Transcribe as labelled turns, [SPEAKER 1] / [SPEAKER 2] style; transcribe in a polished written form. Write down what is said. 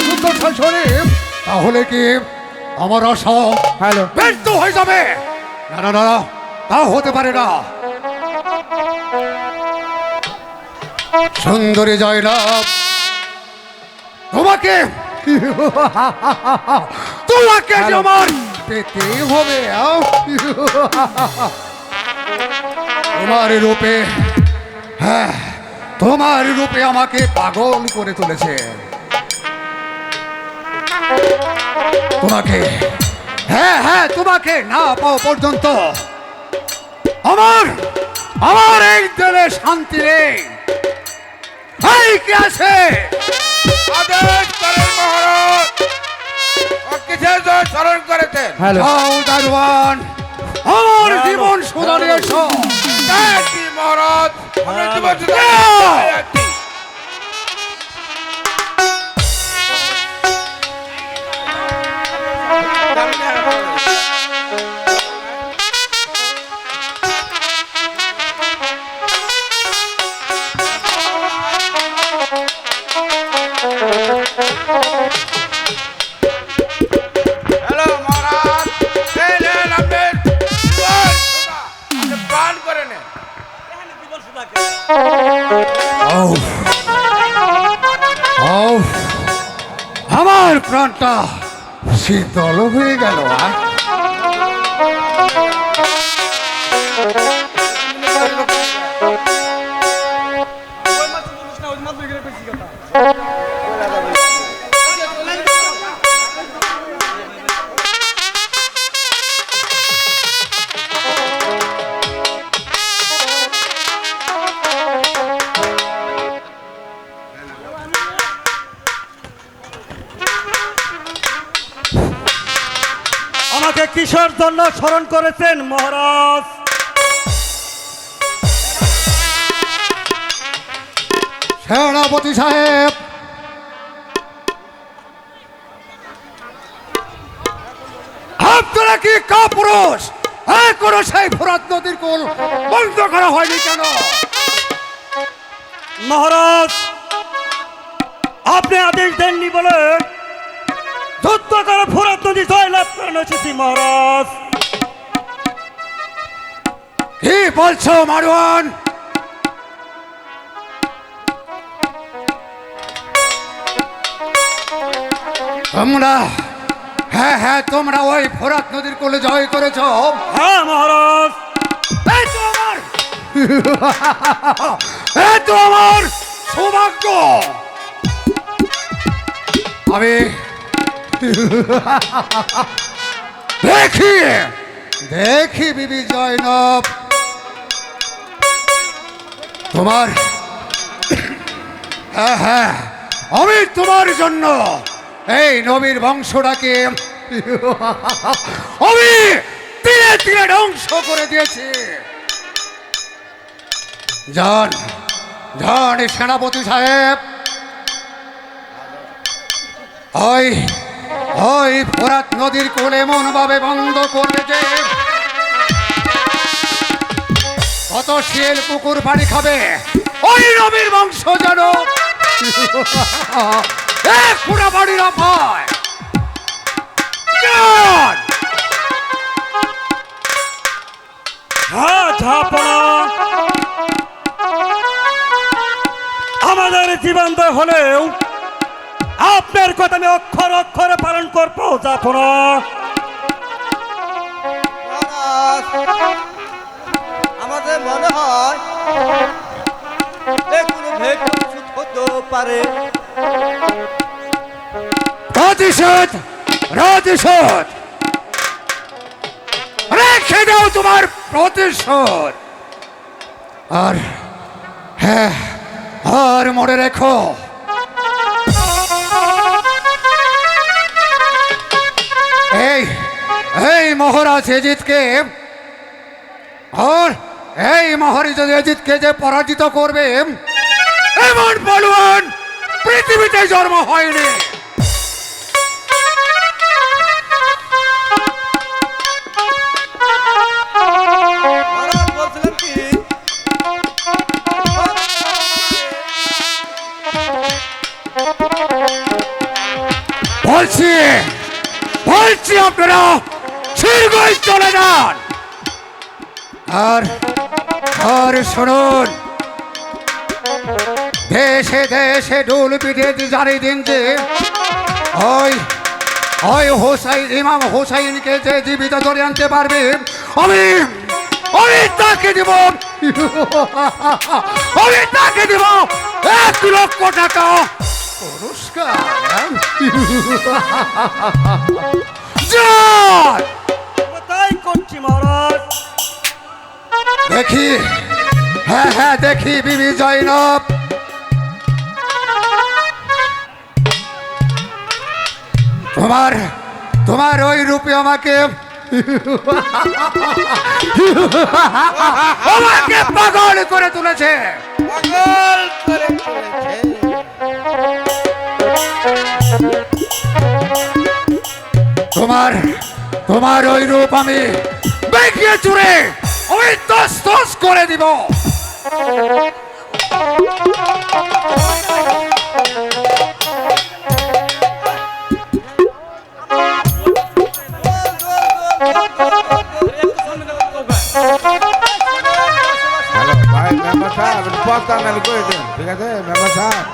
[SPEAKER 1] যুদ্ধ শেষ হলে তাহলে কি আমার আশা ব্যর্থ হয়ে যাবে? না না না, তা হতে পারে না। সুন্দরী জয়নাব, তোমাকে তোমাকে আমার পেতেই হবে। তোমার রূপে, হ্যাঁ, তোমার রূপে আমাকে পাগল করে তুলেছে। তোমাকে, হ্যাঁ হ্যাঁ, তোমাকে না পাওয়া পর্যন্ত আমার আমার এই দিলে শান্তি নেই। এই কে আছে?
[SPEAKER 2] আদেশ করেন মহারাজ। কিসের জন্য স্মরণ করেছেন?
[SPEAKER 1] যাও দারোয়ান, আমার জীবন সুধারে এসো।
[SPEAKER 2] কি মহারাজ, আমরা জীবন হ্যালো মহারাজ, এই নেন আপনার জীবন সুধা। আপনি পান করে নেন।
[SPEAKER 1] আমার প্রাণটা শীতল হয়ে গেল।
[SPEAKER 3] আমাকে কিসের জন্য স্মরণ করেছেন মহারাজ?
[SPEAKER 1] সেনাপতি সাহেব, আপনারা কি কাপুরুষ? এখনো সেই ফোরাত নদীর কোল বন্ধ করা হয়নি কেন?
[SPEAKER 3] মহারাজ, আপনি আদেশ দেননি বলে যুদ্ধ করে ফোরাত নদী জয়লাভ করে এসেছি মহারাজ।
[SPEAKER 1] কি বলছো মারওয়ান? তোমরা, হ্যাঁ হ্যাঁ, তোমরা ওই ফোরাত নদীর কোলে জয় করেছো?
[SPEAKER 3] হ্যাঁ মহারাজ।
[SPEAKER 1] এই তো আমার এই তো আমার সৌভাগ্য। আমি দেখি দেখি বিবি জয়নব, তোমার, হ্যাঁ হ্যাঁ, আমি তোমার জন্য এই নবীর বংশটাকে আমি তীরে তীরে ধ্বংস করে দিয়েছি। যান যান সেনাপতি সাহেব, ওই ওই ফোরাত নদীর কোল এমন ভাবে বন্ধ করবে যে কত শিয়াল কুকুর বাড়ি খাবে। ওই নবীর বংশ যেন এক পুরা বাড়ি না পায়। যান।
[SPEAKER 3] হ্যাঁ ঝাপনা, আমাদের জীবন হলেও আপনার কথা আমি অক্ষর অক্ষরে পালন করবো ঝাপনা।
[SPEAKER 4] আমাদের মনে হয় কোনো ভেদ হতে পারে।
[SPEAKER 1] প্রতিশোধ প্রতিশোধ রেখে দাও তোমার প্রতিশোধ। আর হ্যাঁ, আর মনে রেখো, এই এই মহারাজ এজিদকে, আর এই মহারাজ এজিদকে যে পরাজিত করবে এমন বলবান পৃথিবীতে জন্ম হয়নি।
[SPEAKER 4] বলছিলাম কি,
[SPEAKER 1] বলছি বলছি আপনারা শীঘ্রই চলে যান। আর আর শুনুন, দেশে দেশে ডুল পিঠে জানিয়ে দিন যে ওই ওই হোসাইন, ইমাম হোসাইনকে যে জীবিত ধরে আনতে পারবে আমি আমি তাকে দিব আমি তাকে দিব 1 লক্ষ টাকা পুরস্কার। জয়!
[SPEAKER 3] আমরা তাই করছি মহারাজ।
[SPEAKER 1] দেখি, হ্যাঁ হ্যাঁ দেখি বিবি জয়নব, তোমার তোমার ওই রূপে আমাকে আমাকে পাগল করে তুলেছে।
[SPEAKER 2] পাগল করে তুলেছে।
[SPEAKER 1] তোমার তোমার ওই রূপ আমি বেঁকিয়ে চুরে ওই তস তস করে দিব।
[SPEAKER 2] হ্যালো ভাই, মেম্বার সাহেব পথ টানালি করে দেন, ঠিক আছে মেম্বার সাহেব?